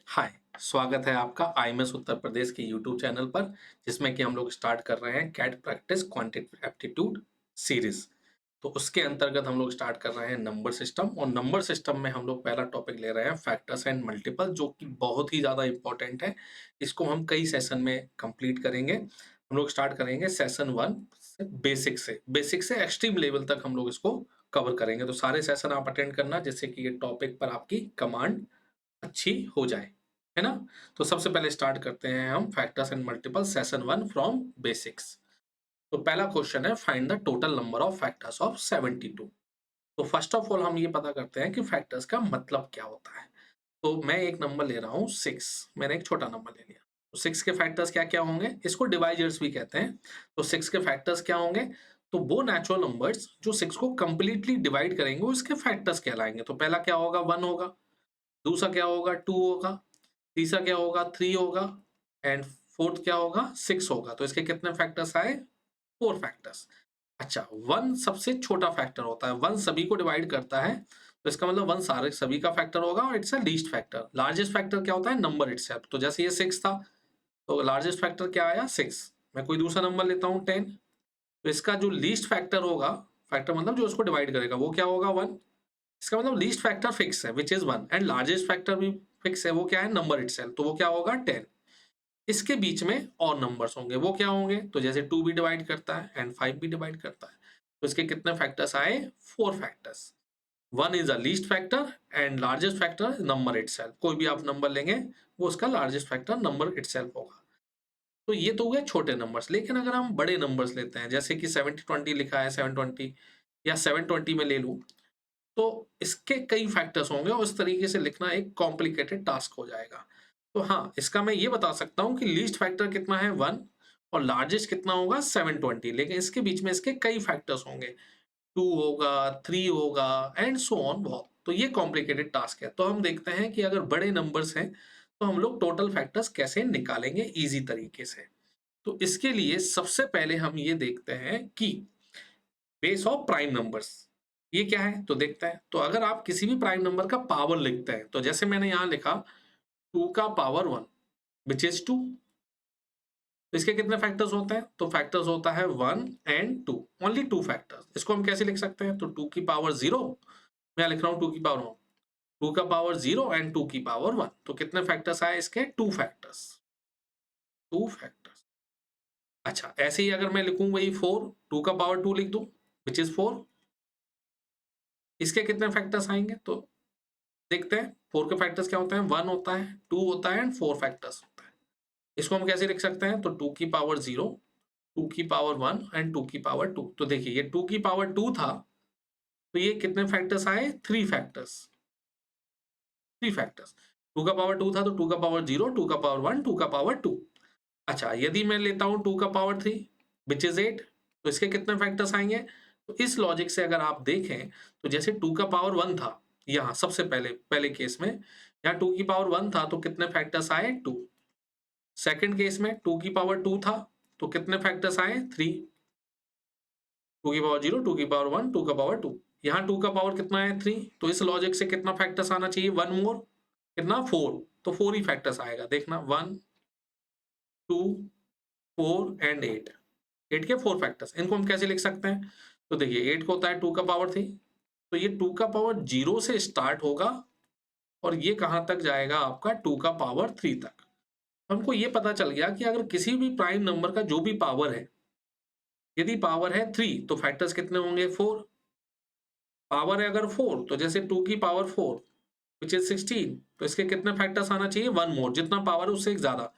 हाय, स्वागत है आपका आईएमएस उत्तर प्रदेश के यूट्यूब चैनल पर, जिसमें कि हम लोग स्टार्ट कर रहे हैं CAT practice quantitative aptitude series. तो उसके अंतर्गत हम लोग स्टार्ट कर रहे हैं नंबर सिस्टम, और नंबर सिस्टम में हम लोग पहला टॉपिक ले रहे हैं फैक्टर्स एंड मल्टीपल, जो कि बहुत ही ज़्यादा इंपॉर्टेंट है। इसको हम कई सेशन में कंप्लीट करेंगे। हम लोग स्टार्ट करेंगे सेशन 1 से, बेसिक से एक्सट्रीम लेवल तक हम लोग इसको कवर करेंगे। तो सारे सेशन आप अटेंड करना, जिससे कि ये टॉपिक पर आपकी कमांड अच्छी हो जाए, है ना? तो सबसे पहले स्टार्ट करते हैं हम factors and multiple session 1 from basics. तो पहला क्वेश्चन है, find the total number of factors of 72। तो फर्स्ट ऑफ ऑल हम ये पता करते हैं कि फैक्टर्स का मतलब क्या होता है। तो मैं एक नंबर ले रहा हूँ 6, मैंने एक छोटा नंबर ले लिया। तो 6 के फैक्टर्स क्या-क्या होंगे? इसको डिवाइजर्स भी कहते हैं। तो 6 के फैक्टर्स क्या होंगे? तो वो नेचुरल नंबर्स जो 6 को कंप्लीटली डिवाइड करेंगे, वो इसके फैक्टर्स कहलाएँगे। तो पहला क्या होगा? 1 होगा, दूसरा क्या होगा? 2 होगा, तीसरा क्या होगा? 3 होगा, एंड फोर्थ क्या होगा? 6 होगा। तो इसके कितने फैक्टर्स आए? 4 फैक्टर्स। अच्छा, 1 सबसे छोटा फैक्टर होता है, 1 सभी को डिवाइड करता है, तो इसका मतलब 1 सारे सभी का फैक्टर होगा, और it's a least factor. Largest factor क्या होता है? Number itself. तो जैसे ये 6 था, तो लार्जेस्ट फैक्टर क्या आया? 6। मैं कोई दूसरा नंबर लेता हूँ 10, तो इसका जो लीस्ट फैक्टर होगा, फैक्टर मतलब जो उसको डिवाइड करेगा, वो क्या होगा? 1। इसका मतलब लीस्ट फैक्टर फिक्स है, which is 1, and largest factor भी फिक्स है, वो क्या है? Number itself. तो वो क्या होगा? 10। इसके बीच में और नंबर्स होंगे, वो क्या होंगे? तो जैसे 2 भी डिवाइड करता है एंड 5 भी डिवाइड करता है, तो इसके कितने फैक्टर्स आए? 4 factors. 1 is a least factor and largest factor number itself. कोई भी आप नंबर लेंगे, वो उसका लार्जेस्ट फैक्टर नंबर इटसेल्फ होगा। तो ये तो हो गए छोटे नंबर्स। लेकिन अगर हम बड़े नंबर्स लेते हैं, जैसे कि 70-20 लिखा है, 720 या 720 में ले लूं, तो इसके कई फैक्टर्स होंगे, और इस तरीके से लिखना एक कॉम्प्लिकेटेड टास्क हो जाएगा। तो हाँ, इसका मैं ये बता सकता हूँ कि लीस्ट फैक्टर कितना है? 1, और लार्जेस्ट कितना होगा? 720। लेकिन इसके बीच में इसके कई फैक्टर्स होंगे, 2 होगा, 3 होगा, एंड सो ऑन बहुत। तो ये कॉम्प्लिकेटेड टास्क है। तो हम देखते हैं कि अगर बड़े नंबर्स हैं, तो हम लोग टोटल फैक्टर्स कैसे निकालेंगे ईज़ी तरीके से। तो इसके लिए सबसे पहले हम ये देखते हैं कि बेस ऑफ प्राइम नंबर्स, ये क्या है? तो देखते हैं। तो अगर आप किसी भी प्राइम नंबर का पावर लिखते हैं, तो जैसे मैंने यहाँ लिखा 2 का पावर 1, व्हिच इज़ 2। तो इसके कितने फैक्टर्स होते हैं? तो फैक्टर्स होता है 1 एंड 2, ओनली 2 फैक्टर्स। इसको हम कैसे लिख सकते हैं? तो 2 की पावर 0, मैं लिख रहा हूँ 2 की पावर 1, 2 का पावर 0 एंड 2 की पावर 1। तो कितने फैक्टर्स आए इसके? 2 फैक्टर्स, 2 फैक्टर्स। अच्छा, ऐसे ही अगर मैं लिखूँ वही 4, 2 का पावर 2 लिख दूँ, व्हिच इज़ 4। इसके कितने फैक्टर्स आएँगे? तो देखते हैं। 4 के फैक्टर्स क्या होते हैं? 1 होता है, 2 होता है, एंड 4 फैक्टर्स होता है। इसको हम कैसे लिख सकते हैं? तो 2 की पावर 0, 2 की पावर 1 एंड 2 की पावर 2। तो देखिए, ये 2 की पावर 2 था, तो ये कितने फैक्टर्स आए? 3 फैक्टर्स, 3 फैक्टर्स। 2 का पावर 2 था, तो 2 का पावर 0, 2 का पावर 1, 2 का पावर 2। अच्छा, यदि मैं लेता हूँ 2 का पावर 3, व्हिच इज़ 8, तो इसके कितने फैक्टर्स आएँगे? तो इस लॉजिक से अगर आप देखें, तो जैसे 2 का पावर 1 था, यहाँ सबसे पहले पहले केस में, यहाँ 2 की पावर 1 था, तो कितने फैक्टर्स आए? 2। सेकंड केस में 2 की पावर 2 था, तो कितने फैक्टर्स आए? 3। 2 की पावर 0, 2 की पावर 1, 2 का पावर 2। यहाँ 2 का पावर कितना है? 3। तो इस लॉजिक से कितना फैक्टर्स आना चाहिए? 1 मोर, कितना? 4। तो 4 ही फैक्टर्स आएगा। देखना, 1, 2, 4 एंड 8। 8 के 4 फैक्टर्स। इनको हम कैसे लिख सकते हैं? तो देखिए, 8 को होता है 2 का पावर 3, तो ये 2 का पावर 0 से स्टार्ट होगा, और ये कहाँ तक जाएगा? आपका 2 का पावर 3 तक। हमको ये पता चल गया कि अगर किसी भी प्राइम नंबर का जो भी पावर है, यदि पावर है 3, तो फैक्टर्स कितने होंगे? 4। पावर है अगर 4, तो जैसे 2 की पावर 4, व्हिच इज़ 16, तो इसके कितने फैक्टर्स आना चाहिए? 1 मोर, जितना पावर है उससे एक ज़्यादा,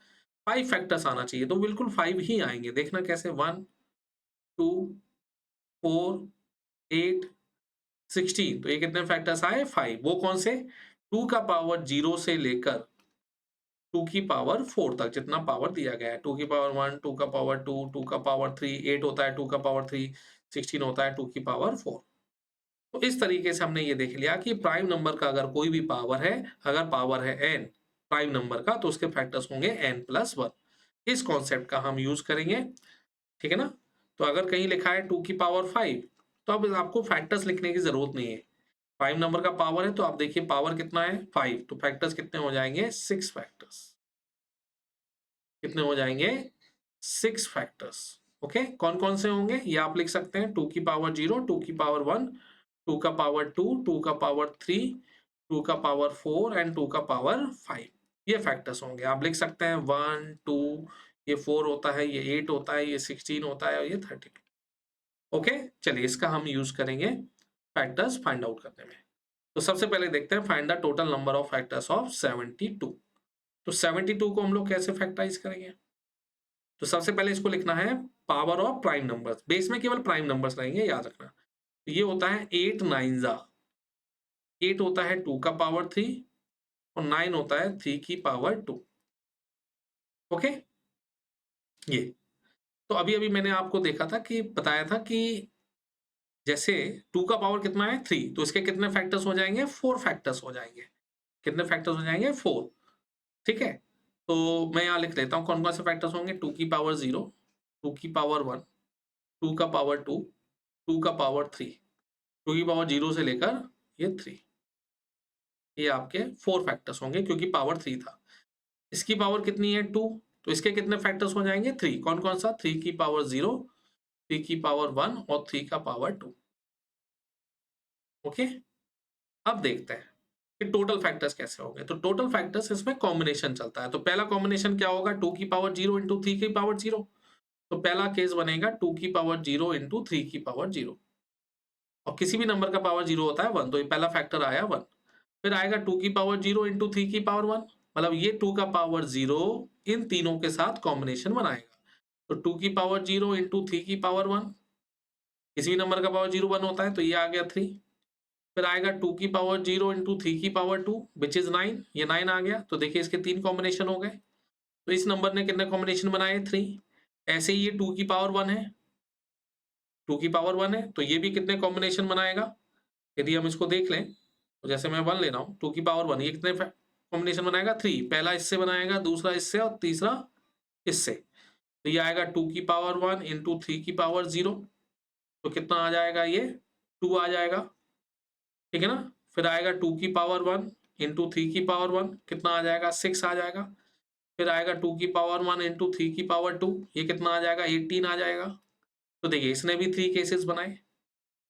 5 फैक्टर्स आना चाहिए। तो बिल्कुल 5 ही आएँगे। देखना कैसे? 1, 2, 4, 8, 16। तो ये कितने फैक्टर्स आए? 5। वो कौन से? 2 का पावर 0 से लेकर 2 की पावर 4 तक, जितना पावर दिया गया है। 2 की पावर 1, 2 का पावर 2, 2 का पावर 3, 8 होता है 2 का पावर 3, 16 होता है 2 की पावर 4। तो इस तरीके से हमने ये देख लिया कि प्राइम नंबर का अगर कोई भी पावर है, अगर पावर है n प्राइम नंबर का, तो उसके फैक्टर्स होंगे n+1। इस कॉन्सेप्ट का हम यूज़ करेंगे, ठीक है ना? तो अगर कहीं लिखा है 2 की पावर 5, तो अब आपको फैक्टर्स लिखने की ज़रूरत नहीं है। प्राइम नंबर का पावर है तो आप देखिए पावर कितना है 5, तो फैक्टर्स कितने हो जाएंगे 6 फैक्टर्स। कितने हो जाएंगे 6 फैक्टर्स। ओके, कौन कौन से होंगे ये आप लिख सकते हैं, 2 की पावर 0, 2 की पावर 1, 2 का पावर 2, 2 का पावर 3, 2 का पावर 4 एंड 2 का पावर 5। ये फैक्टर्स होंगे, आप लिख सकते हैं 1 2, ये 4 होता है, ये 8 होता है, ये 16 होता है और ये 32। ओके, चलिए इसका हम यूज करेंगे फैक्टर्स फाइंड आउट करने में। तो सबसे पहले देखते हैं find the total number of factors of 72। तो 72 को हम लोग कैसे फैक्टराइज करेंगे? तो सबसे पहले इसको लिखना है power of prime numbers, base में केवल प्राइम नंबर्स रहेंगे, याद रखना। तो ये होता है 8 9 जा 8 होता है 2 का पावर 3 और 9 होता है 3 की पावर 2। ओके, ये तो अभी अभी मैंने आपको देखा था कि बताया था कि जैसे 2 का पावर कितना है 3, तो इसके कितने फैक्टर्स हो जाएंगे 4 फैक्टर्स हो जाएंगे। कितने फैक्टर्स हो जाएंगे 4। ठीक है, तो मैं यहाँ लिख लेता हूँ कौन कौन से फैक्टर्स होंगे। 2 की पावर 0, 2 की पावर 1, 2 का पावर 2, 2 का पावर 3, 2 की पावर 0 से लेकर ये 3। ये आपके 4 फैक्टर्स होंगे क्योंकि पावर 3 था। इसकी पावर कितनी है 2, तो इसके कितने फैक्टर्स हो जाएंगे 3। कौन कौन सा? 3 की पावर 0, 3 की पावर 1 और 3 का पावर 2। ओके, अब देखते हैं कि टोटल फैक्टर्स कैसे होंगे। तो टोटल फैक्टर्स इसमें कॉम्बिनेशन चलता है। तो पहला कॉम्बिनेशन क्या होगा 2 की पावर 0 इंटू 3 की पावर 0। तो पहला केस बनेगा 2 की पावर 0 इंटू 3 की पावर 0 और किसी भी नंबर का पावर 0 होता है 1, तो ये पहला फैक्टर आया 1। फिर आएगा 2 की पावर 0 इंटू 3 की पावर 1, मतलब ये 2 का पावर 0 इन तीनों के साथ कॉम्बिनेशन बनाएगा। तो 2 की पावर 0 इंटू 3 की पावर 1, किसी भी नंबर का पावर 0 1 होता है तो ये आ गया 3। फिर आएगा 2 की पावर 0 इंटू 3 की पावर 2 विच इज 9, ये 9 आ गया। तो देखिए इसके 3 कॉम्बिनेशन हो गए। तो इस नंबर ने कितने कॉम्बिनेशन बनाए 3। ऐसे ही ये 2 की पावर 1 है, 2 की पावर 1 है तो ये भी कितने कॉम्बिनेशन बनाएगा। यदि हम इसको देख लें तो जैसे मैं 1 ले रहा हूँ, 2 की पावर 1, ये कितने कॉम्बिनेशन बनाएगा 3। पहला इससे बनाएगा, दूसरा इससे और तीसरा इससे। तो ये आएगा 2 की पावर 1 इंटू 3 की पावर 0, तो कितना आ जाएगा ये 2 आ जाएगा। ठीक है ना। फिर आएगा 2 की पावर 1 इंटू 3 की पावर 1, कितना आ जाएगा 6 आ जाएगा। फिर आएगा 2 की पावर 1 इंटू 3 की पावर 2, ये कितना आ जाएगा 18 आ जाएगा। तो देखिए इसने भी 3 केसेस बनाए।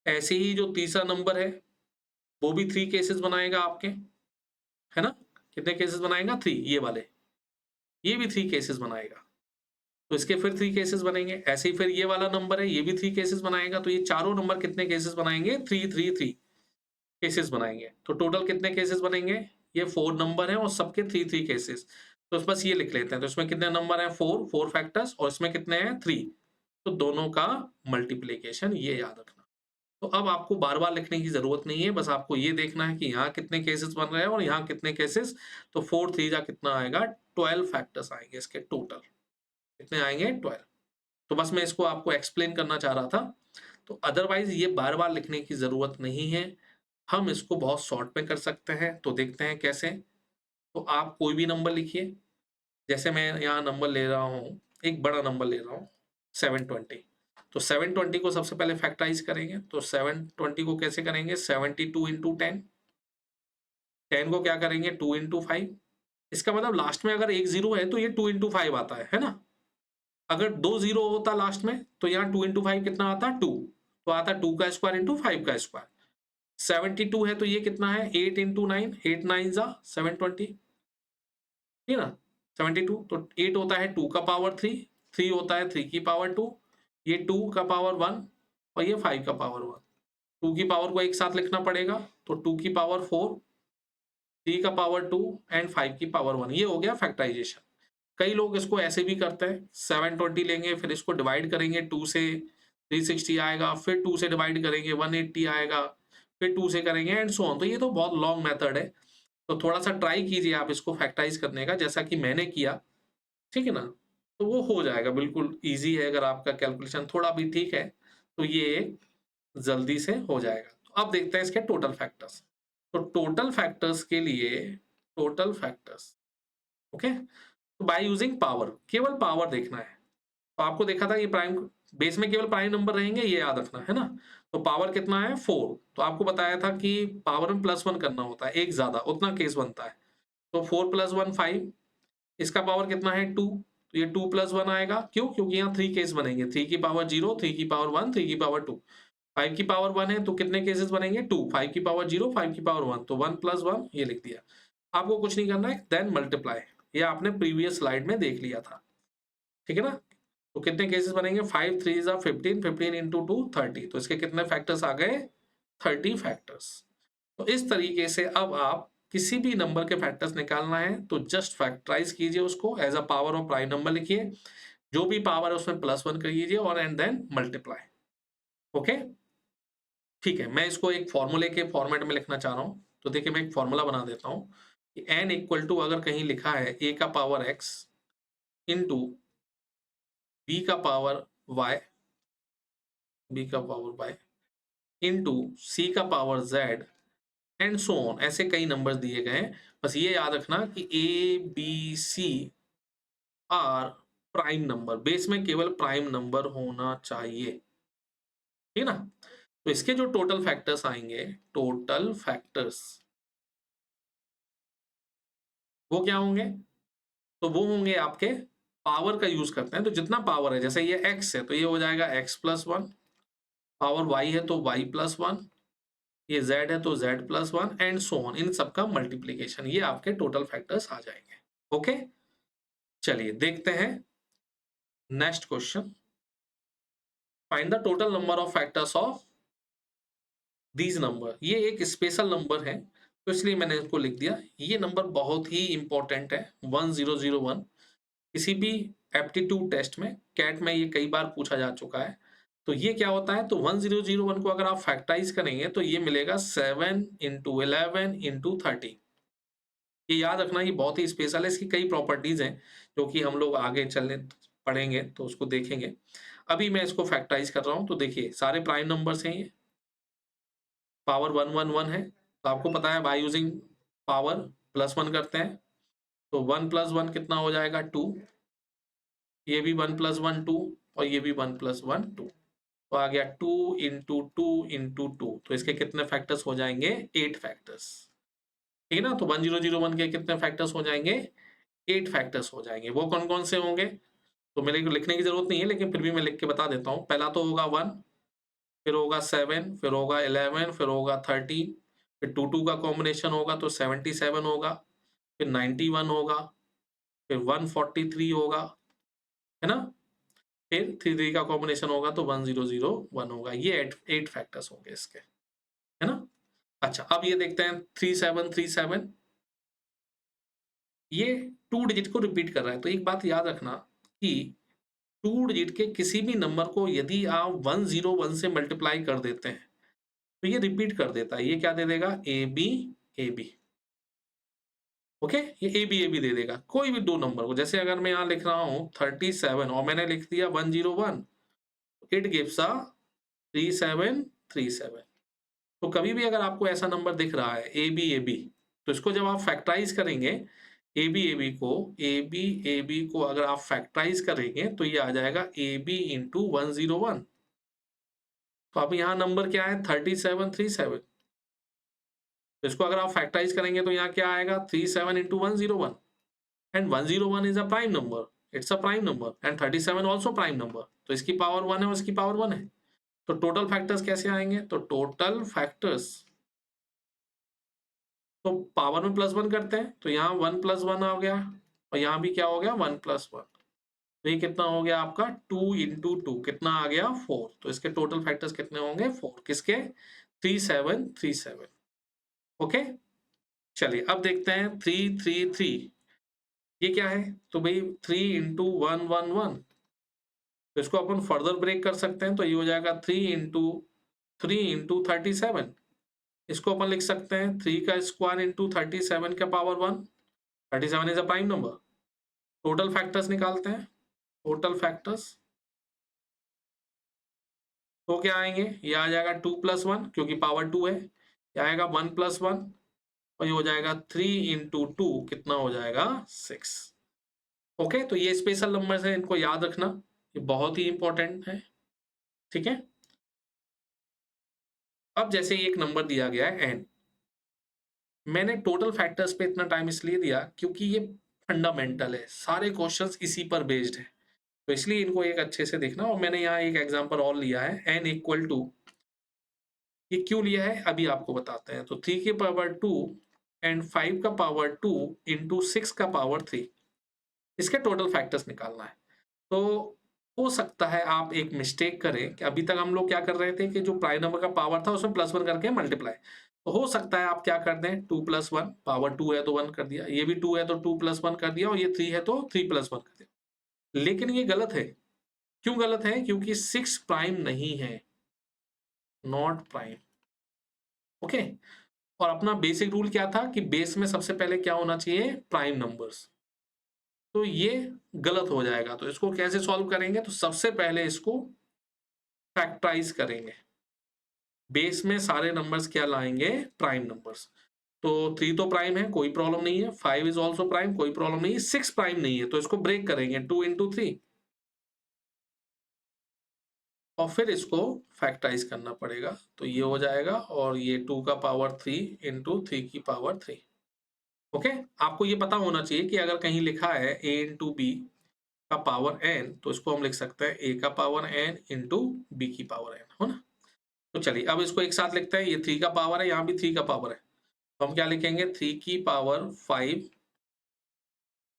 ऐसे ही जो तीसरा नंबर है वो भी 3 केसेस बनाएगा आपके, है ना। कितने केसेस बनाएगा 3, ये वाले, ये भी 3 केसेस बनाएगा। तो इसके फिर 3 केसेस बनेंगे। ऐसे ही फिर ये वाला नंबर है, ये भी 3 केसेस बनाएगा। तो ये चारों नंबर कितने केसेस बनाएंगे 3 3 3 केसेस बनाएंगे। तो टोटल कितने केसेस बनेंगे, ये 4 नंबर है और सबके 3 3 केसेस। तो बस ये लिख लेते हैं। तो इसमें कितने नंबर हैं 4 4 फैक्टर्स और इसमें कितने हैं 3। तो दोनों का मल्टीप्लिकेशन ये याद रखना। तो अब आपको बार-बार लिखने की ज़रूरत नहीं है, बस आपको ये देखना है कि यहाँ कितने केसेस बन रहे हैं और यहाँ कितने केसेस। तो 4 3 जा कितना आएगा 12 फैक्टर्स आएँगे इसके टोटल। कितने आएँगे 12। तो बस मैं इसको आपको एक्सप्लेन करना चाह रहा था। तो अदरवाइज़ ये बार-बार लिखने की ज़रूरत नहीं है। हम इसको बहुत शॉर्ट में कर सकते हैं, तो देखते हैं कैसे। तो आप कोई भी नंबर लिखिए। जैसे मैं यहाँ नंबर ले रहा हूँ, एक बड़ा नंबर ले रहा हूँ 720। तो 720 को सबसे पहले फैक्टराइज करेंगे। तो 720 को कैसे करेंगे 72 इंटू 10, 10 को क्या करेंगे 2 इंटू 5। इसका मतलब लास्ट में अगर एक जीरो है तो ये 2 इंटू 5 आता है ना। अगर 2 जीरो होता लास्ट में तो यहाँ 2 इंटू 5 कितना आता 2, तो आता 2 का स्क्वायर इंटू 5 का स्क्वायर। 72 है तो ये कितना है 8 इंटू 9, 8 9 जा 720, ठीक है ना। 72 तो 8 होता है 2 का पावर 3, 3 होता है 3 की पावर 2, ये 2 का पावर 1 और ये 5 का पावर 1। 2 की पावर को एक साथ लिखना पड़ेगा तो 2 की पावर 4, 3 का पावर 2 एंड 5 की पावर 1। ये हो गया फैक्टराइजेशन। कई लोग इसको ऐसे भी करते हैं, 720 लेंगे फिर इसको डिवाइड करेंगे 2 से, 360 आएगा, फिर 2 से डिवाइड करेंगे 180 आएगा, फिर 2 से करेंगे एंड सो ऑन। तो ये तो बहुत लॉन्ग मेथड है। तो थोड़ा-सा ट्राई कीजिए आप इसको फैक्टराइज करने का जैसा कि मैंने किया, ठीक है ना? तो वो हो जाएगा, बिल्कुल ईज़ी है। अगर आपका कैलकुलेशन थोड़ा भी ठीक है, तो ये जल्दी से हो जाएगा। तो अब देखते हैं इसके टोटल फैक्टर्स। तो टोटल फैक्टर्स के लिए टोटल फैक्टर्स, ओके? तो बाय यूजिंग पावर, केवल पावर देखना है। तो आपको देखा था ये प्राइम बेस में केवल प्राइम नंबर रहेंगे, ये याद रखना है ना। तो पावर कितना है 4, तो आपको बताया था कि पावर में +1 करना होता है, एक ज्यादा, उतना केस बनता है। तो 4 + 1 5, इसका पावर कितना है 2, तो ये 2 + 1 आएगा, क्यों? क्योंकि यहाँ 3 केस बनेंगे, 3 की पावर 0, 3 की पावर 1, 3 की पावर 2। 5 की पावर 1 है तो कितने केसेस बनेंगे 2, 5 की पावर 0, 5 की पावर 1, तो 1 + 1 ये लिख दिया। आपको कुछ नहीं करना है, देन मल्टीप्लाई, ये आपने प्रीवियस स्लाइड में देख लिया था, ठीक है ना। तो कितने केसेस बनेंगे, 5 3 जा 15, 15 इंटू 2 30, तो इसके कितने फैक्टर्स आ गए 30 फैक्टर्स। तो इस तरीके से अब आप किसी भी नंबर के फैक्टर्स निकालना है तो जस्ट फैक्टराइज कीजिए, उसको as a power of prime number लिखिए, जो भी पावर है उसमें +1 करिए और एंड देन मल्टीप्लाई। ओके, ठीक है, मैं इसको एक फॉर्मूले के फॉर्मेट में लिखना चाह रहा हूँ। तो देखिए मैं एक फॉर्मूला बना देता हूँ कि n इक्वल टू अगर कहीं लिखा है a का पावर x इंटू b का पावर y, b का पावर y इंटू c का power z and so on, ऐसे कई नंबर्स दिए गए हैं। बस ये याद रखना कि a b c are prime number, base में केवल प्राइम नंबर होना चाहिए, ठीक है ना। तो इसके जो टोटल फैक्टर्स आएंगे, टोटल फैक्टर्स वो क्या होंगे, तो वो होंगे आपके पावर का यूज करते हैं, तो जितना पावर है, जैसे ये x है तो ये हो जाएगा x+1, पावर y है तो y+1, ये z है तो z+1 एंड सो ऑन, इन सबका मल्टीप्लीकेशन, ये आपके टोटल फैक्टर्स आ जाएंगे। ओके, चलिए देखते हैं next question. Find the total number of factors of these number, ये एक स्पेशल नंबर है तो इसलिए मैंने इसको लिख दिया। ये नंबर बहुत ही इंपॉर्टेंट है, 1001, किसी भी एप्टीट्यूड टेस्ट में, कैट में ये कई बार पूछा जा चुका है। तो ये क्या होता है, तो 1001 को अगर आप फैक्टराइज करेंगे तो ये मिलेगा 7 इंटू 11 इंटू 30। ये याद रखना, ये बहुत ही स्पेशल है, इसकी कई प्रॉपर्टीज हैं जो कि हम लोग आगे चलने पढ़ेंगे तो उसको देखेंगे। अभी मैं इसको फैक्टराइज कर रहा हूं, तो देखिए सारे प्राइम नंबर्स हैं, ये पावर 111 है, तो आपको पता है बाय यूजिंग पावर +1 करते हैं, तो 1 + 1 कितना हो जाएगा 2, ये भी 1 + 1 2, और ये भी 1 + 1 2, तो आ गया 2 इंटू 2 इंटू 2, तो इसके कितने फैक्टर्स हो जाएंगे 8 फैक्टर्स, ठीक है ना। तो 1001 के कितने फैक्टर्स हो जाएंगे 8 फैक्टर्स हो जाएंगे। वो कौन कौन से होंगे, तो मेरे को लिखने की जरूरत नहीं है लेकिन फिर भी मैं लिख के बता देता हूँ। पहला तो होगा 1, फिर होगा 7, फिर होगा 11, फिर होगा 13, फिर 2 का कॉम्बिनेशन होगा तो 77 होगा, फिर 91 होगा, फिर 143 होगा, है ना, फिर 3 का कॉम्बिनेशन होगा तो 1001 होगा। ये 8 फैक्टर्स होंगे इसके, है ना। अच्छा, अब ये देखते हैं 3737, ये 2 डिजिट को रिपीट कर रहा है, तो एक बात याद रखना कि 2 डिजिट के किसी भी नंबर को यदि आप 101 से मल्टीप्लाई कर देते हैं तो ये रिपीट कर देता है, ये क्या दे देगा A B A B. Okay, ये ए बी दे देगा कोई भी 2 नंबर को। जैसे अगर मैं यहाँ लिख रहा हूँ 37 और मैंने लिख दिया 101, इट गिव्स अ 3737। तो कभी भी अगर आपको ऐसा नंबर दिख रहा है ए बी, तो इसको जब आप फैक्टराइज करेंगे, ए बी को अगर आप फैक्टराइज करेंगे तो ये आ जाएगा ए बी इंटू 101। तो अब यहाँ नंबर क्या है 3737, तो इसको अगर आप फैक्टराइज करेंगे तो यहाँ क्या आएगा 37 into 101, and 101 is a prime number, it's a prime number, and 37 also prime number, तो इसकी पावर 1 है और इसकी पावर 1 है। तो टोटल फैक्टर्स कैसे आएंगे, तो टोटल फैक्टर्स तो पावर में +1 करते हैं, तो यहाँ 1 + 1 आ गया, और यहाँ भी क्या हो गया 1 + 1, तो ये कितना हो गया आपका 2 इंटू 2, कितना आ गया 4। तो इसके टोटल फैक्टर्स कितने होंगे 4, किसके 3737। ओके, चलिए अब देखते हैं 333, ये क्या है, तो भाई 3 इंटू 111, तो इसको अपन फर्दर ब्रेक कर सकते हैं, तो ये हो जाएगा 3 इंटू 37, इसको अपन लिख सकते हैं 3 का स्क्वायर इंटू 37 का power 1, 37 is a prime number. Total factors निकालते हैं, टोटल फैक्टर्स तो क्या आएंगे, ये आ जाएगा 2 + 1 क्योंकि पावर 2 है, ये आएगा 1 + 1, और ये हो जाएगा 3 इंटू 2, कितना हो जाएगा 6। ओके, तो ये स्पेशल नंबर्स है, इनको याद रखना, ये बहुत ही इंपॉर्टेंट है। ठीक है। अब जैसे एक नंबर दिया गया है n, मैंने टोटल फैक्टर्स पे इतना टाइम इसलिए दिया क्योंकि ये फंडामेंटल है, सारे क्वेश्चंस इसी पर बेस्ड है, तो इसलिए इनको एक अच्छे से देखना। और मैंने यहाँ एक एग्जांपल और लिया है, n इक्वल टू, ये क्यों लिया है अभी आपको बताते हैं। तो 3 की पावर 2 एंड 5 का पावर 2 इंटू 6 का पावर 3, इसके टोटल फैक्टर्स निकालना है। तो हो सकता है आप एक मिस्टेक करें कि अभी तक हम लोग क्या कर रहे थे कि जो प्राइम नंबर का पावर था उसमें +1 करके मल्टीप्लाई, तो हो सकता है आप क्या कर दें 2 + 1, पावर 2 है तो 1 कर दिया, ये भी 2 है तो 2 + 1 कर दिया, और ये 3 है तो 3 + 1 कर दिया। लेकिन ये गलत है। क्यों गलत है? क्योंकि 6 प्राइम नहीं है, नॉट प्राइम। ओके। और अपना बेसिक रूल क्या था कि बेस में सबसे पहले क्या होना चाहिए? Prime numbers. तो ये गलत हो जाएगा, तो इसको कैसे सॉल्व करेंगे? तो सबसे पहले इसको फैक्टराइज करेंगे। बेस में सारे नंबर्स क्या लाएंगे? Prime numbers. तो 3 तो प्राइम है, कोई प्रॉब्लम नहीं है। 5 इज ऑल्सो प्राइम, कोई प्रॉब्लम नहीं है। 6 प्राइम नहीं है, तो इसको ब्रेक करेंगे 2 इंटू 3, और फिर इसको फैक्टराइज करना पड़ेगा। तो ये हो जाएगा, और ये 2 का पावर 3 इंटू 3 की पावर 3। ओके। आपको ये पता होना चाहिए कि अगर कहीं लिखा है a इंटू बी का पावर n, तो इसको हम लिख सकते हैं a का पावर n इंटू बी की पावर n, हो ना। तो चलिए अब इसको एक साथ लिखते हैं। ये 3 का पावर है, यहाँ भी 3 का पावर है, तो हम क्या लिखेंगे? 3 की पावर 5।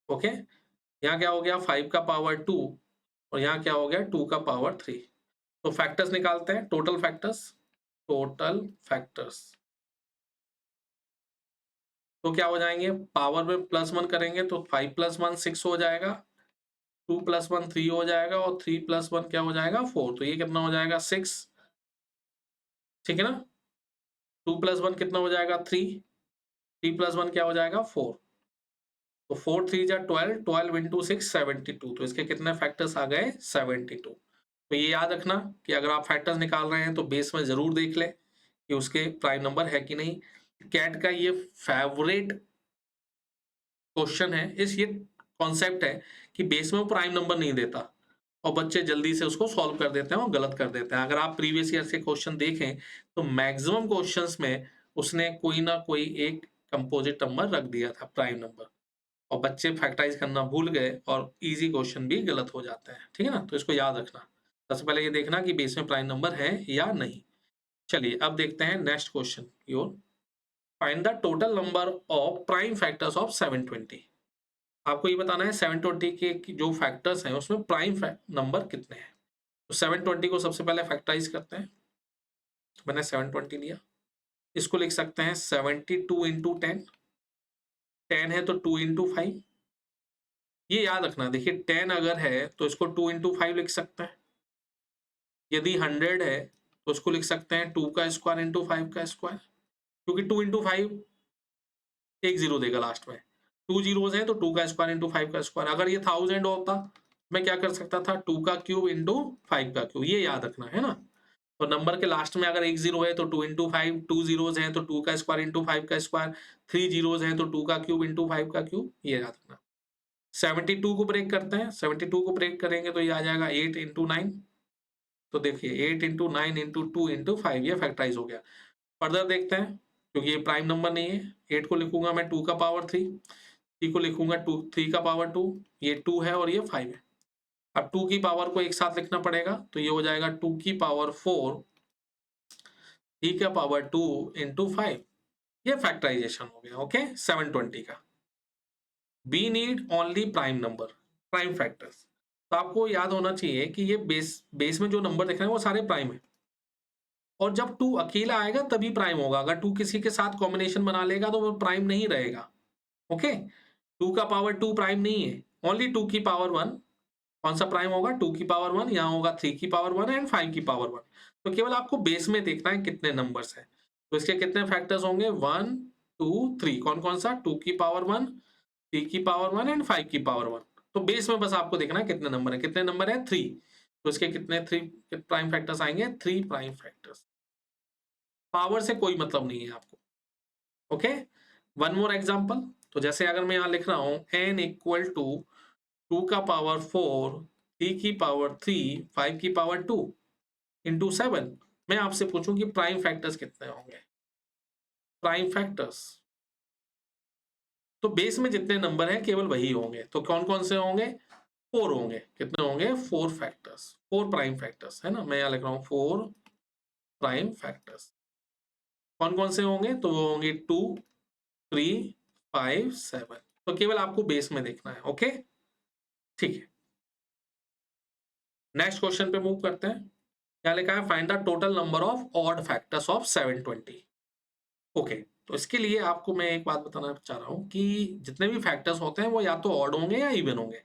ओके। यहाँ क्या हो गया? 5 का पावर 2, और यहाँ क्या हो गया? 2 का पावर 3। तो फैक्टर्स निकालते हैं, टोटल फैक्टर्स। टोटल फैक्टर्स तो क्या हो जाएंगे? पावर में +1 करेंगे तो 5 + 1 6 हो जाएगा, 2 + 1 3 हो जाएगा, और 3 + 1 क्या हो जाएगा? 4। तो ये कितना हो जाएगा? 6। ठीक है ना। 2 + 1 कितना हो जाएगा? 3। 3 + 1 क्या हो जाएगा? 4। तो 4 3 जा 12, 12 इंटू 6 72। तो इसके कितने फैक्टर्स आ गए? 72। तो ये याद रखना कि अगर आप फैक्टर्स निकाल रहे हैं तो बेस में जरूर देख लें कि उसके प्राइम नंबर है कि नहीं। कैट का ये फेवरेट क्वेश्चन है, इस ये कॉन्सेप्ट है कि बेस में वो प्राइम नंबर नहीं देता, और बच्चे जल्दी से उसको सॉल्व कर देते हैं और गलत कर देते हैं। अगर आप प्रीवियस ईयर के क्वेश्चन देखें तो मैक्सिमम क्वेश्चंस में उसने कोई ना कोई एक कंपोजिट नंबर रख दिया था, प्राइम नंबर, और बच्चे फैक्टराइज करना भूल गए और इजी क्वेश्चन भी गलत हो जाते हैं। ठीक है ना। तो इसको याद रखना। सबसे पहले ये देखना कि बेस में प्राइम नंबर है या नहीं। चलिए अब देखते हैं नेक्स्ट क्वेश्चन की ओर। Find the total number of prime factors of 720। आपको ये बताना है 720 के जो फैक्टर्स हैं उसमें प्राइम नंबर कितने हैं। तो 720 को सबसे पहले फैक्टराइज करते हैं। मैंने 720 लिया, इसको लिख सकते हैं 72 इंटू 10। 10 है तो 2 इंटू 5। ये याद रखना, देखिए 10 अगर है तो इसको 2 इंटू 5 लिख सकते हैं। यदि 100 है तो उसको लिख सकते हैं 2 का स्क्वायर इंटू 5 का स्क्वायर, क्योंकि 2 इंटू 5 एक जीरो देगा लास्ट में। 2 जीरोस हैं तो 2 का स्क्वायर इंटू 5 का स्क्वायर। अगर ये 1000 होता, मैं क्या कर सकता था? 2 का क्यूब इंटू 5 का क्यूब। ये याद रखना है ना। तो नंबर के लास्ट में अगर एक जीरो है तो 2 इंटू 5, 2 जीरोस हैं तो 2 का स्क्वायर इंटू 5 का स्क्वायर, 3 जीरोस हैं तो 2 का क्यूब इंटू 5 का क्यूब। ये याद रखना। 72 को ब्रेक करते हैं। 72 को ब्रेक करेंगे तो ये आ जाएगा 8 इंटू 9। तो देखिए 8 इंटू 9 इंटू 2 इंटू 5, ये फैक्टराइज हो गया। फर्दर देखते हैं, क्योंकि ये प्राइम नंबर नहीं है। 8 को लिखूंगा मैं 2 का पावर 3, 3 को लिखूंगा 3 का पावर 2, ये 2 है और ये 5 है। अब 2 की पावर को एक साथ लिखना पड़ेगा, तो ये हो जाएगा 2 की पावर 4, 3 का पावर 2 इंटू 5। ये फैक्टराइजेशन हो गया। ओके, 720 का। We need only prime number, prime factors. तो आपको याद होना चाहिए कि ये बेस में जो नंबर दिख रहे हैं वो सारे प्राइम है, और जब 2 अकेला आएगा तभी प्राइम होगा। अगर 2 किसी के साथ कॉम्बिनेशन बना लेगा तो वो प्राइम नहीं रहेगा। ओके। 2 का पावर 2 प्राइम नहीं है, ओनली 2 की पावर 1। कौन सा प्राइम होगा? 2 की पावर 1, यहाँ होगा 3 की पावर 1 एंड 5 की पावर 1। तो केवल आपको बेस में देखना है कितने नंबर्स हैं। तो इसके कितने फैक्टर्स होंगे? 1 2 3। कौन कौन सा? 2 की पावर 1, 3 की पावर 1 एंड 5 की पावर 1। तो बेस में बस आपको देखना है कितने नंबर है। कितने नंबर है? 3। तो इसके कितने 3 प्राइम फैक्टर्स आएंगे? 3 प्राइम फैक्टर्स। पावर से कोई मतलब नहीं है आपको। ओके। One more example. तो जैसे अगर मैं यहाँ लिख रहा हूँ n इक्वल टू 2 का पावर 4, 3 की पावर 3, 5 की पावर 2। इंटू 7। मैं आपसे पूछूं कि प्राइम फैक्टर्स कितने होंगे, प्राइम फैक्टर्स, तो बेस में जितने नंबर हैं केवल वही होंगे। तो कौन कौन से होंगे, 4 होंगे। कितने होंगे, 4 फैक्टर्स, 4 प्राइम फैक्टर्स, है ना। मैं यहाँ लिख रहा हूँ 4 प्राइम फैक्टर्स। कौन कौन से होंगे, तो वो होंगे 2, 3, 5, 7। तो केवल आपको बेस में देखना है। ओके, ठीक है। नेक्स्ट क्वेश्चन पे मूव करते हैं। क्या लिखा है, find the total number of odd factors of 720। Okay, तो इसके लिए आपको मैं एक बात बताना चाह रहा हूं कि जितने भी फैक्टर्स होते हैं वो या तो ऑड होंगे या इवन होंगे,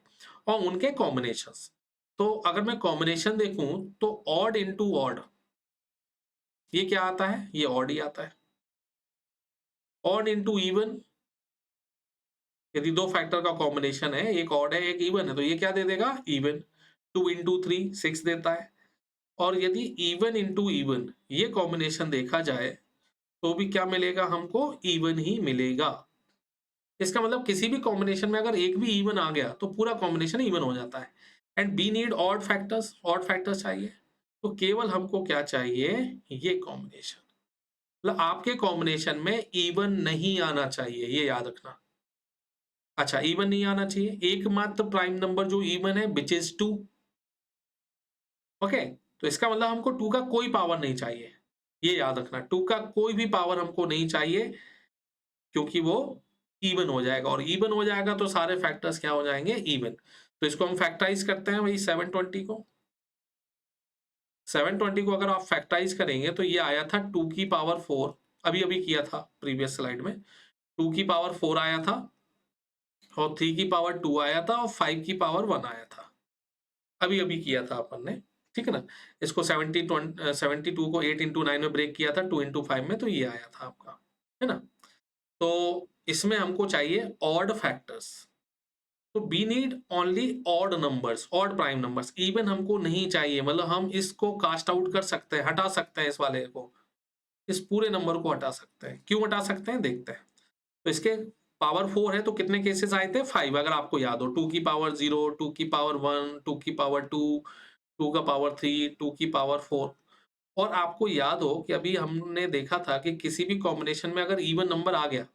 और उनके कॉम्बिनेशंस। तो अगर मैं कॉम्बिनेशन देखूं तो ऑड इंटू ऑड, ये क्या आता है, ये ऑड ही आता है। ऑड इंटू इवन, यदि दो फैक्टर का कॉम्बिनेशन है, एक ऑड है एक इवन है, तो ये क्या दे देगा, इवन। 2 इंटू 3 6 देता है। और यदि इवन इंटू इवन ये कॉम्बिनेशन देखा जाए तो भी क्या मिलेगा हमको, इवन ही मिलेगा। इसका मतलब किसी भी कॉम्बिनेशन में अगर एक भी इवन आ गया तो पूरा कॉम्बिनेशन इवन हो जाता है। And we need odd factors, odd factors चाहिए। तो केवल हमको क्या चाहिए, ये कॉम्बिनेशन। मतलब आपके कॉम्बिनेशन में इवन नहीं आना चाहिए, ये याद रखना। अच्छा, इवन नहीं आना चाहिए, एकमात्र प्राइम नंबर जो इवन है विच इज 2। ओके, तो इसका मतलब हमको 2 का कोई पावर नहीं चाहिए, ये याद रखना। 2 का कोई भी पावर हमको नहीं चाहिए, क्योंकि वो इवन हो जाएगा, और इवन हो जाएगा तो सारे फैक्टर्स क्या हो जाएंगे, इवन। तो इसको हम फैक्टराइज करते हैं वही 720 को। 720 को अगर आप फैक्टराइज करेंगे तो ये आया था 2 की पावर 4, अभी अभी किया था प्रीवियस स्लाइड में। 2 की पावर 4 आया था, और 3 की पावर 2 आया था, और 5 की पावर 1 आया था, अभी अभी किया था अपन ने। ठीक है ना। इसको 72 को 8 इंटू 9 में ब्रेक किया था, 2 इंटू 5 में, तो ये आया था आपका, है ना। तो इसमें हमको चाहिए ऑड फैक्टर्स। तो we need only odd numbers, odd prime numbers. Even हमको नहीं चाहिए, मतलब हम इसको कास्ट आउट कर सकते हैं, हटा सकते हैं इस वाले को, इस पूरे नंबर को हटा सकते हैं। क्यों हटा सकते हैं, देखते हैं। तो इसके पावर 4 है तो कितने केसेस आए थे, 5, अगर आपको याद हो। 2 की पावर 0, 2 की पावर 1, 2 की पावर 2, 2 का पावर 3, 2 की पावर 4। और आपको याद हो कि अभी हमने देखा था कि किसी भी कॉम्बिनेशन में अगर इवन नंबर आ गया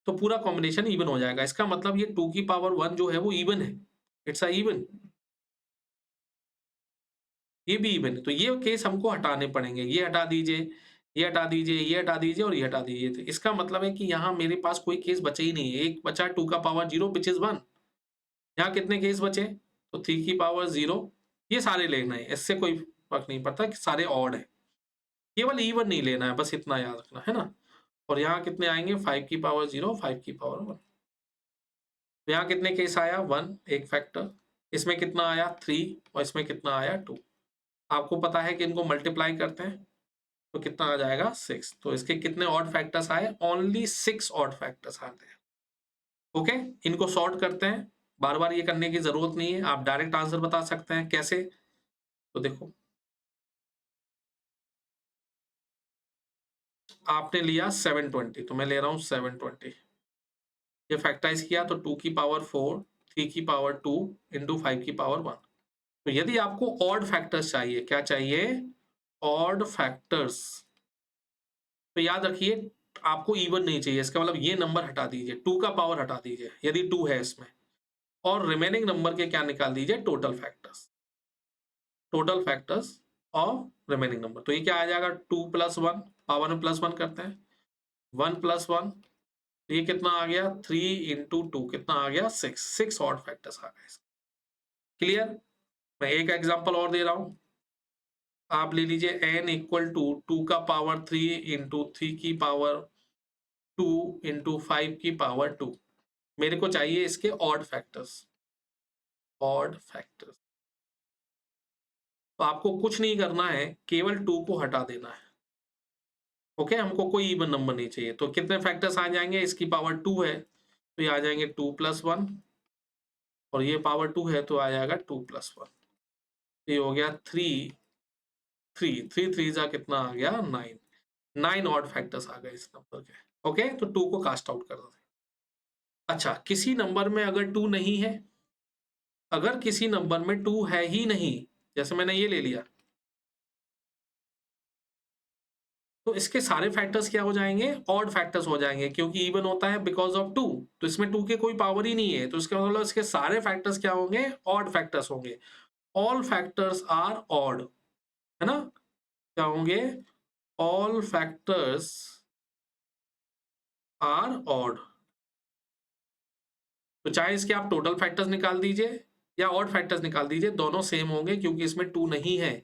तो पूरा कॉम्बिनेशन इवन हो जाएगा। इसका मतलब ये 2 की पावर 1 जो है वो इवन है, इट्स अ इवन, ये भी इवन है। तो ये केस हमको हटाने पड़ेंगे, ये हटा दीजिए, ये हटा दीजिए, ये हटा दीजिए, और ये हटा दीजिए। तो इसका मतलब है कि यहाँ मेरे पास कोई केस बचे ही नहीं है। एक बचा 2 का पावर 0 व्हिच इज़ 1। यहाँ कितने केस बचे, तो 3 की पावर 0, ये सारे लेना है, इससे कोई फर्क नहीं पड़ता कि सारे ऑड है। केवल इवन नहीं लेना है, बस इतना याद रखना है ना। और यहाँ कितने आएंगे, 5 की पावर 0, 5 की पावर 1। तो यहाँ कितने केस आया, 1 एक फैक्टर, इसमें कितना आया 3, और इसमें कितना आया 2। आपको पता है कि इनको मल्टीप्लाई करते हैं तो कितना आ जाएगा, 6। तो इसके कितने ऑड फैक्टर्स आए, ओनली 6 ऑड फैक्टर्स आते हैं। ओके, इनको सॉर्ट करते हैं, बार बार ये करने की जरूरत नहीं है, आप डायरेक्ट आंसर बता सकते हैं। कैसे, तो देखो, आपने लिया 720, तो मैं ले रहा हूं 720। ये फैक्टराइज किया तो 2 की पावर 4, 3 की पावर 2 इंटू 5 की पावर 1। तो यदि आपको ऑड फैक्टर्स चाहिए, क्या चाहिए, ऑड फैक्टर्स, तो याद रखिए आपको इवन नहीं चाहिए। इसका मतलब ये नंबर हटा दीजिए, 2 का पावर हटा दीजिए यदि 2 है इसमें, और रिमेनिंग नंबर के क्या निकाल दीजिए, total factors, total factors of remaining number. तो ये क्या आ जाएगा, 2 प्लस 1, पावर में प्लस 1 करते हैं, 1 प्लस 1, तो ये कितना आ गया, 3 इंटू 2 कितना आ गया, 6, 6 ऑड फैक्टर्स आ गए। क्लियर। मैं एक एग्जांपल और दे रहा हूं, आप ले लीजिए n इक्वल टू 2 का पावर 3 इंटू 3 की पावर 2 इंटू 5 की पावर 2। मेरे को चाहिए इसके ऑड फैक्टर्स, ऑड फैक्टर्स। तो आपको कुछ नहीं करना है, केवल 2 को हटा देना है। ओके, हमको कोई इवन नंबर नहीं चाहिए। तो कितने फैक्टर्स आ जाएंगे, इसकी पावर 2 है तो ये आ जाएंगे 2 प्लस 1, और ये पावर 2 है तो आ जाएगा 2 प्लस 1। ये हो गया 3, 3 3 3 जा कितना आ गया, 9, 9 ऑड फैक्टर्स आ गए इस नंबर के। ओके, तो 2 को कास्ट आउट कर दो। अच्छा, किसी नंबर में अगर 2 नहीं है, अगर किसी नंबर में 2 है ही नहीं, जैसे मैंने ये ले लिया, तो इसके सारे फैक्टर्स क्या हो जाएंगे, ऑड फैक्टर्स हो जाएंगे, क्योंकि इवन होता है बिकॉज ऑफ 2, तो इसमें 2 के कोई पावर ही नहीं है, तो इसका मतलब इसके सारे फैक्टर्स क्या होंगे, ऑड फैक्टर्स होंगे। ऑल फैक्टर्स आर ऑड, है ना, क्या होंगे, ऑल फैक्टर्स आर ऑड। तो चाहे इसके आप टोटल फैक्टर्स निकाल दीजिए या ऑड फैक्टर्स निकाल दीजिए, दोनों सेम होंगे, क्योंकि इसमें 2 नहीं है।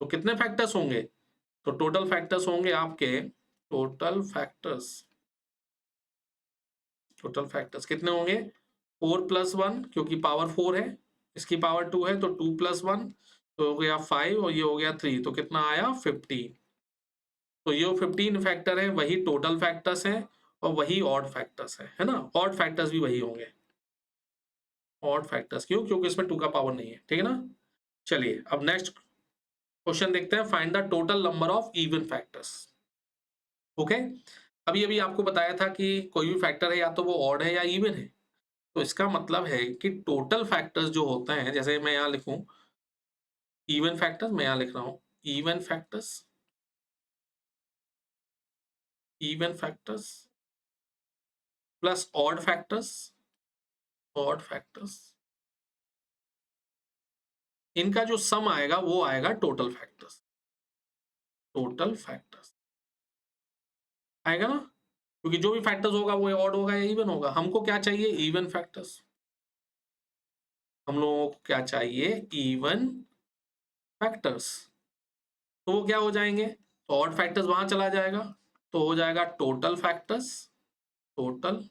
तो कितने फैक्टर्स होंगे, तो टोटल फैक्टर्स होंगे आपके, टोटल फैक्टर्स, टोटल फैक्टर्स कितने होंगे, 4 प्लस 1, क्योंकि पावर 4 है, इसकी पावर 2 है, तो 2 प्लस 1 तो हो गया 5, और ये हो गया 3, तो कितना आया 15। तो ये 15 फैक्टर है, वही टोटल फैक्टर्स है और वही ऑड फैक्टर्स है ना, ऑड फैक्टर्स भी वही होंगे, ऑड फैक्टर्स क्यों, क्योंकि इसमें 2 का पावर नहीं है, ठीक है ना। चलिए अब नेक्स्ट क्वेश्चन देखते हैं, find the total number of even factors. Okay, अभी अभी आपको बताया था कि कोई भी फैक्टर है या तो वो ऑड है या इवन है, तो इसका मतलब है कि टोटल फैक्टर्स जो होते हैं, जैसे मैं यहाँ लिखूं इवन फैक्टर्स, मैं यहाँ लिख रहा हूं even factors, even factors plus odd factors, odd factors, इनका जो सम आएगा वो आएगा टोटल फैक्टर्स, टोटल फैक्टर्स आएगा ना, क्योंकि जो भी फैक्टर्स होगा वो ऑड होगा या इवन होगा, हमको क्या चाहिए, इवन फैक्टर्स, हम लोगों को क्या चाहिए, इवन फैक्टर्स। तो वो क्या हो जाएंगे, तो ऑड फैक्टर्स वहां चला जाएगा, तो हो जाएगा total factors, total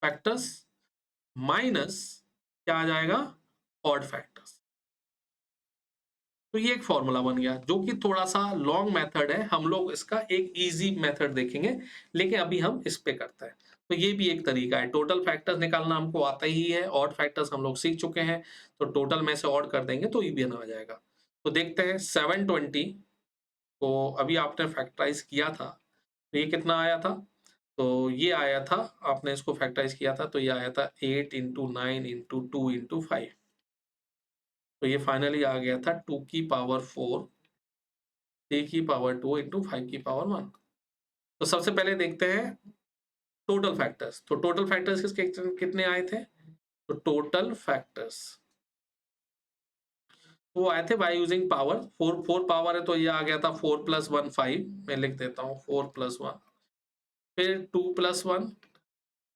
factors minus क्या आ जाएगा, ऑड फैक्टर्स। तो ये एक फॉर्मूला बन गया, जो कि थोड़ा सा लॉन्ग मेथड है, हम लोग इसका एक इजी मेथड देखेंगे, लेकिन अभी हम इस पे करते हैं। तो ये भी एक तरीका है, टोटल फैक्टर्स निकालना हमको आता ही है, ऑड फैक्टर्स हम लोग सीख चुके हैं, तो टोटल में से ऑड कर देंगे तो इवन आ जाएगा। तो देखते हैं 720 को अभी आपने फैक्टराइज किया था, तो ये कितना आया था, तो ये आया था, आपने इसको फैक्टराइज किया था तो ये आया था 8 इंटू 9 इंटू 2 इंटू 5, तो ये फाइनली आ गया था 2 की पावर 4, 3 की पावर 2 इंटू 5 की पावर 1। तो सबसे पहले देखते हैं टोटल फैक्टर्स, तो टोटल फैक्टर्स किसके कितने आए थे, तो टोटल फैक्टर्स वो आए थे बाय यूजिंग पावर, 4 पावर है तो ये आ गया था 4 प्लस 1 5, मैं लिख देता हूँ 4 प्लस 1, फिर 2 प्लस 1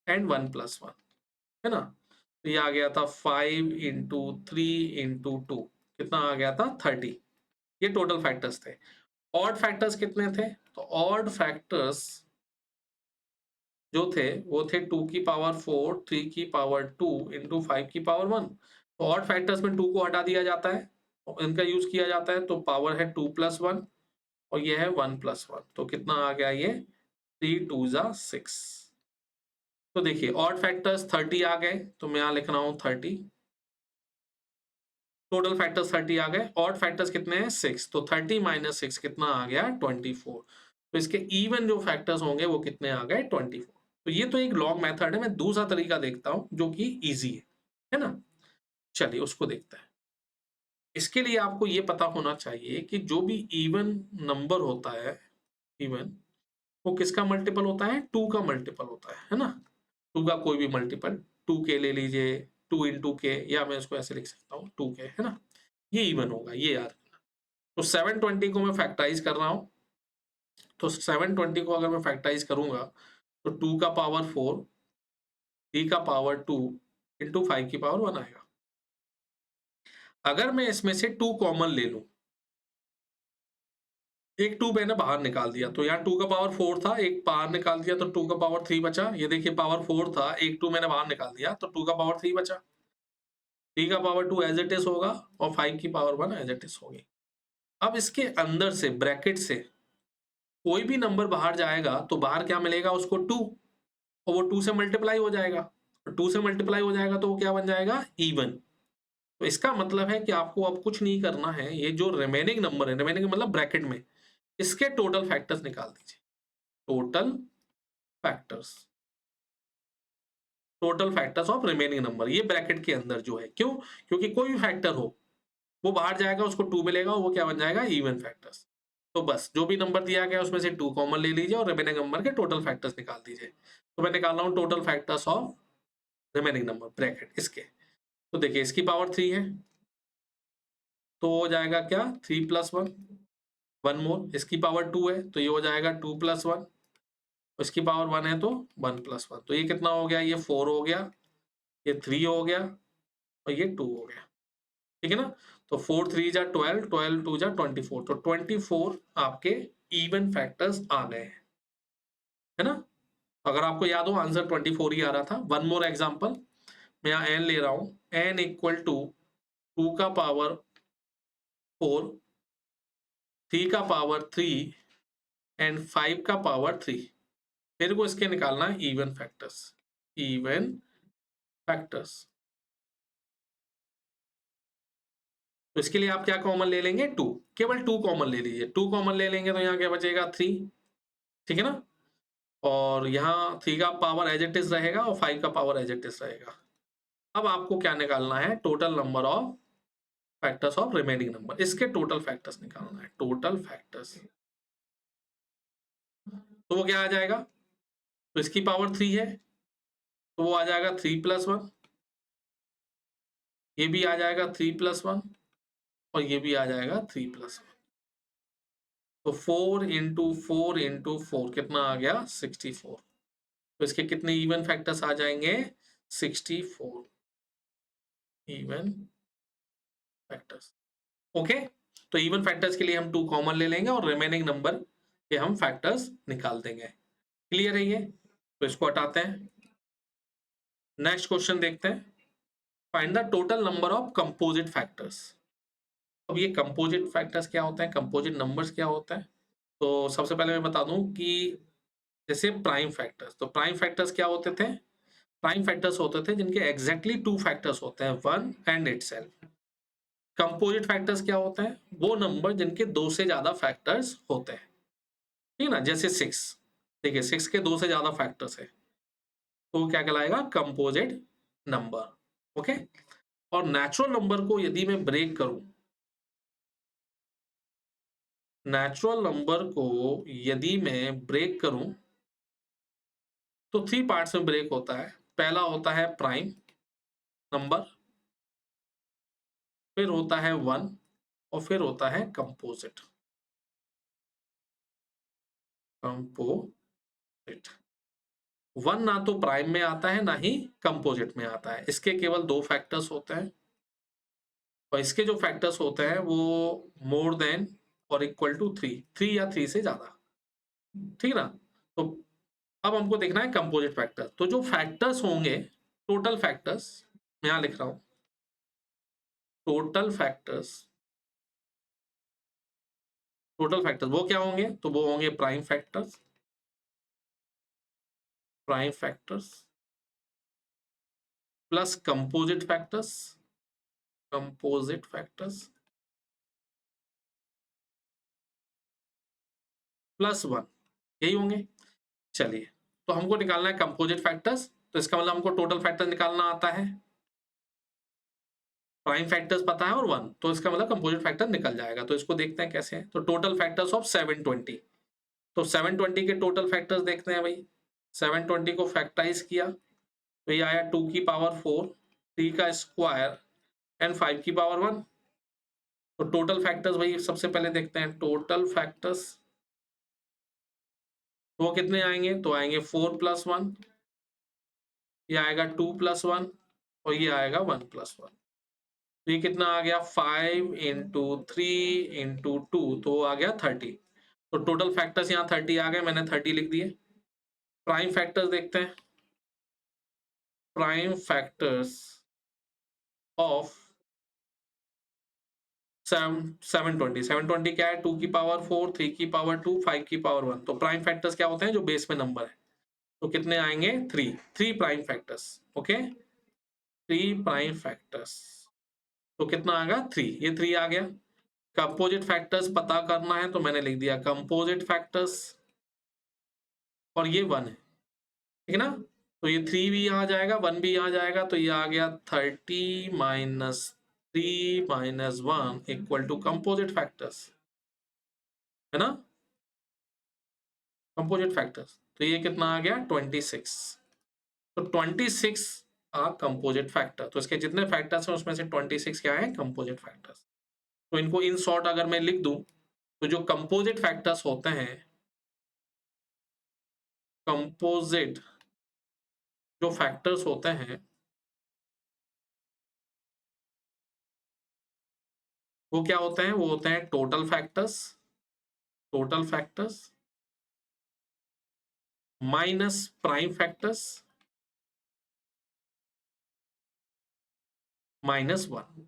एंड 1 प्लस 1, है ना, तो ये आ गया था 5 इंटू 3 इंटू 2, कितना आ गया था 30। ये टोटल फैक्टर्स थे। ऑड फैक्टर्स कितने थे, तो ऑड फैक्टर्स जो थे वो थे 2 की पावर 4, 3 की पावर 2 इंटू 5 की पावर 1। तो ऑड फैक्टर्स में 2 को हटा दिया जाता है और इनका यूज किया जाता है, तो पावर है 2 प्लस 1 और ये है 1 प्लस 1, तो कितना आ गया ये 3 2 जा 6। तो देखिए ऑड फैक्टर्स 30 आ गए, तो मैं यहाँ लिख रहा हूँ 30, टोटल फैक्टर्स 30 आ गए, ऑड फैक्टर्स कितने हैं 6, तो 30 माइनस 6 कितना आ गया 24। तो इसके इवन जो फैक्टर्स होंगे वो कितने आ गए 24। तो ये तो एक लॉन्ग मेथड है, मैं दूसरा तरीका देखता हूं जो कि इजी है ना। चलिए उसको देखते हैं। इसके लिए आपको ये पता होना चाहिए कि जो भी इवन नंबर होता है, इवन वो किसका मल्टीपल होता है, 2 का मल्टीपल होता है ना, 2 का कोई भी मल्टीपल, 2 के ले लीजिए, 2 इंटू के, या मैं इसको ऐसे लिख सकता हूँ 2 के, है ना, ये इवन होगा, ये याद। तो 720 को मैं फैक्टराइज कर रहा हूं, तो 720 को अगर मैं फैक्टराइज करूंगा तो 2 का पावर 4, 3 का पावर 2 इंटू 5 की पावर 1 आएगा। अगर मैं इसमें से 2 कॉमन ले लूं, एक 2 मैंने बाहर निकाल दिया, तो यहाँ 2 का पावर 4 था, एक बाहर निकाल दिया तो 2 का पावर 3 बचा। ये देखिए पावर 4 था, एक 2 मैंने बाहर निकाल दिया तो 2 का पावर 3 बचा। 3 का पावर 2 एज इट इज होगा और 5 की पावर 1 एज इट इज होगी। अब इसके अंदर से ब्रैकेट से कोई भी नंबर बाहर जाएगा तो बाहर क्या मिलेगा उसको 2, और वो 2 से मल्टीप्लाई हो जाएगा, और 2 से मल्टीप्लाई हो जाएगा तो वो क्या बन जाएगा इवन। तो इसका मतलब है कि आपको अब कुछ नहीं करना है, ये जो रिमेनिंग नंबर है, रिमेनिंग मतलब ब्रैकेट में, इसके टोटल फैक्टर्स निकाल दीजिए, total factors, total factors of remaining number, ये ब्रैकेट के अंदर जो है, क्यों, क्योंकि कोई भी फैक्टर हो वो बाहर जाएगा उसको 2 मिलेगा, वो क्या बन जाएगा इवन फैक्टर्स। तो बस जो भी नंबर दिया गया उसमें से 2 कॉमन ले लीजिए और रिमेनिंग नंबर के टोटल फैक्टर्स निकाल दीजिए। तो मैं निकाल रहा हूँ total factors of remaining number bracket इसके। तो देखिए इसकी पावर 3 है, तो हो जाएगा क्या 3 प्लस 1, 1 मोर। इसकी पावर 2 है तो ये हो जाएगा 2 प्लस 1, इसकी पावर 1 है तो 1 प्लस 1। तो ये कितना हो गया, ये 4 हो गया, ये 3 हो गया और ये 2 हो गया। ठीक है ना। तो 4 3 जा 12, 12 2 जा 24, तो 24 आपके इवन फैक्टर्स आ गए हैं, है ना। अगर आपको याद हो आंसर 24 ही आ रहा था। वन मोर एग्जांपल, मैं यहाँ n ले रहा हूँ, n इक्वल टू 2 का पावर 4, 3 का पावर 3 एंड 5 का पावर 3। मेरे को इसके निकालना है इवन फैक्टर्स, इवन फैक्टर्स। तो इसके लिए आप क्या कॉमन ले लेंगे, 2, केवल 2 कॉमन ले लीजिए। 2 कॉमन ले लेंगे तो यहाँ क्या बचेगा 3, ठीक है ना। और यहाँ 3 का पावर एज इट इज रहेगा और 5 का पावर एज इट इज रहेगा। अब आपको क्या निकालना है, total number of factors of remaining number, इसके टोटल फैक्टर्स निकालना है, टोटल फैक्टर्स। तो वो क्या आ जाएगा, तो इसकी पावर 3 है तो वो आ जाएगा 3 प्लस 1, ये भी आ जाएगा 3 प्लस 1 और ये भी आ जाएगा 3 प्लस 1। तो 4 इंटू 4 इंटू 4 कितना आ गया 64। तो इसके कितने इवन फैक्टर्स आ जाएंगे, 64 इवन फैक्टर्स। ओके, तो इवन फैक्टर्स के लिए हम 2 कॉमन ले लेंगे और रिमेनिंग नंबर के हम फैक्टर्स निकाल देंगे। क्लियर है ये, तो इसको हटाते हैं। नेक्स्ट क्वेश्चन देखते हैं, find the total number of composite factors. अब ये कंपोजिट फैक्टर्स क्या होते हैं, कंपोजिट नंबर्स क्या होता है। तो सबसे पहले मैं बता दूं कि जैसे प्राइम फैक्टर्स, तो प्राइम फैक्टर्स क्या होते थे, प्राइम फैक्टर्स होते थे जिनके एग्जैक्टली 2 फैक्टर्स होते हैं, 1 एंड इटसेल्फ। कंपोजिट फैक्टर्स क्या होते हैं, वो नंबर जिनके 2 से ज्यादा फैक्टर्स होते हैं, ठीक है ना। जैसे 6, देखिए 6 के 2 से ज्यादा फैक्टर्स है तो वो क्या कहलाएगा, कंपोजिट नंबर। ओके, और नेचुरल नंबर को यदि मैं ब्रेक करूं, नेचुरल नंबर को यदि मैं ब्रेक करूं तो 3 पार्ट्स में ब्रेक होता है। पहला होता है प्राइम नंबर, फिर होता है 1 और फिर होता है कंपोजिट। कंपोजिट 1 ना तो प्राइम में आता है ना ही कंपोजिट में आता है, इसके केवल 2 फैक्टर्स होते हैं और इसके जो फैक्टर्स होते हैं वो मोर देन और इक्वल टू 3 या 3 से ज्यादा, ठीक ना। तो अब हमको देखना है कंपोजिट फैक्टर। तो जो फैक्टर्स होंगे, टोटल फैक्टर्स, मैं यहां लिख रहा हूं टोटल फैक्टर्स, टोटल फैक्टर्स वो क्या होंगे, तो वो होंगे prime factors, prime factors plus composite factors, composite factors plus 1, यही होंगे। चलिए, तो हमको निकालना है कंपोजिट फैक्टर्स, तो इसका मतलब हमको टोटल फैक्टर निकालना आता है, प्राइम फैक्टर्स पता है और 1, तो इसका मतलब कंपोजिट फैक्टर निकल जाएगा। तो इसको देखते हैं कैसे है। तो टोटल फैक्टर्स ऑफ 720, तो 720 के टोटल फैक्टर्स देखते हैं भाई। 720 को फैक्टराइज किया तो ये आया 2 की पावर 4, 3 का स्क्वायर एंड 5 की पावर 1। तो टोटल फैक्टर्स भाई सबसे पहले देखते हैं, टोटल फैक्टर्स वो कितने आएंगे, तो आएंगे 4 प्लस 1, ये आएगा 2 प्लस 1 और ये आएगा 1 प्लस 1। तो ये कितना आ गया 5 इंटू 3 इंटू 2, तो वो आ गया 30। तो टोटल फैक्टर्स यहाँ 30 आ गए, मैंने 30 लिख दिए। प्राइम फैक्टर्स देखते हैं, प्राइम फैक्टर्स ऑफ 720 क्या है, 2 की पावर 4, 3 की पावर 2, 5 की पावर 1। तो प्राइम फैक्टर्स क्या होते हैं, जो बेस में नंबर है। तो कितने आएंगे 3 prime factors. Okay, 3 prime factors, तो कितना आ गया 3, ये 3 आ गया। कंपोजिट फैक्टर्स पता करना है तो मैंने लिख दिया कंपोजिट फैक्टर्स और ये 1 है, ठीक है ना। तो ये 3 भी यहाँ जाएगा, 1 भी यहाँ जाएगा, तो ये आ गया 30 minus 3 minus 1 equal to composite factors. है ना, कंपोजिट फैक्टर्स। तो ये कितना आ गया 26। तो 26 आ कंपोजिट फैक्टर। तो इसके जितने फैक्टर्स हैं उसमें से 26 क्या है, कंपोजिट फैक्टर्स। तो इनको इन शॉर्ट अगर मैं लिख दूं तो जो कंपोजिट फैक्टर्स होते हैं, कंपोजिट जो फैक्टर्स होते हैं वो क्या होते हैं, वो होते हैं total factors minus prime factors -1।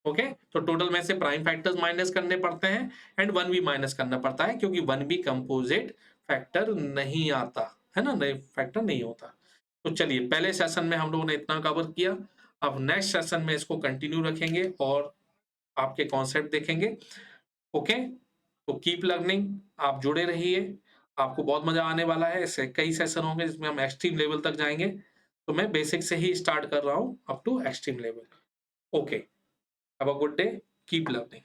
Okay, तो टोटल में से प्राइम फैक्टर्स माइनस करने पड़ते हैं एंड 1 भी माइनस करना पड़ता है, क्योंकि 1 भी कंपोजिट फैक्टर नहीं आता है ना, नए फैक्टर नहीं होता। तो चलिए पहले सेशन में हम लोगों ने इतना कवर किया। अब नेक्स्ट सेशन में इसको कंटिन्यू रखेंगे और आपके कॉन्सेप्ट देखेंगे। ओके, तो कीप लर्निंग, आप जुड़े रहिए, आपको बहुत मजा आने वाला है। ऐसे कई सेशन होंगे जिसमें हम एक्सट्रीम लेवल तक जाएंगे। तो मैं बेसिक से ही स्टार्ट कर रहा हूँ up to extreme level. Okay, have a good day, keep learning.